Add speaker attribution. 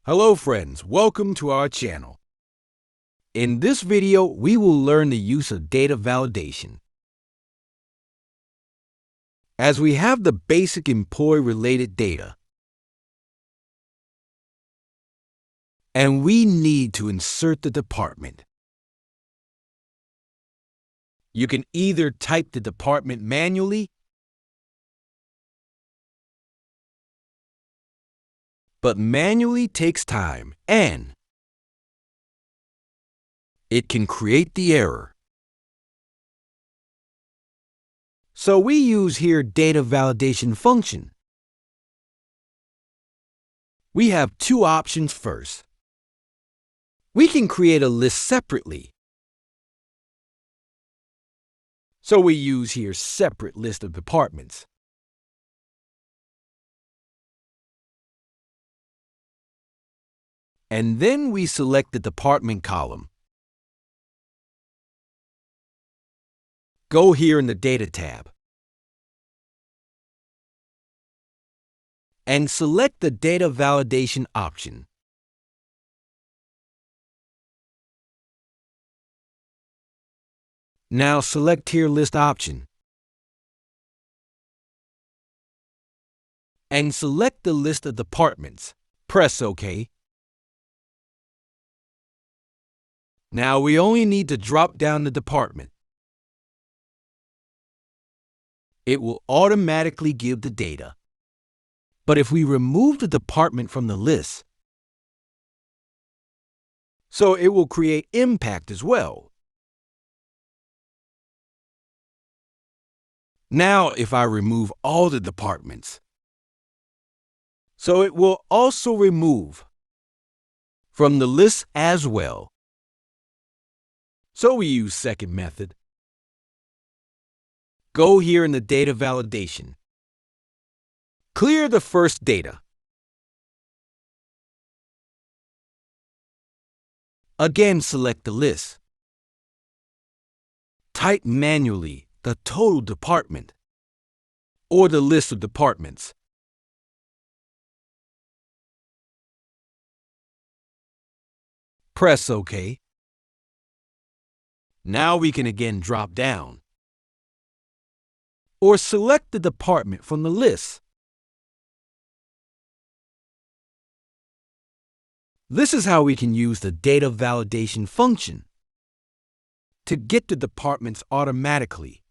Speaker 1: Hello friends, welcome to our channel. In this video, we will learn the use of data validation. As we have the basic employee-related data, and we need to insert the department. You can either type the department manually, but manually takes time and it can create the error. So we use here data validation function. We have two options first. We can create a list separately. So we use here separate list of departments. And then we select the department column. Go here in the Data tab and select the Data Validation option. Now select here List option and select the list of departments. Press OK. Now we only need to drop down the department. It will automatically give the data. But if we remove the department from the list, so it will create impact as well. Now if I remove all the departments, so it will also remove from the list as well. So we use second method. Go here in the data validation. Clear the first data. Again, select the list. Type manually the total department or the list of departments. Press OK. Now we can again drop down or select the department from the list. This is how we can use the data validation function to get the departments automatically.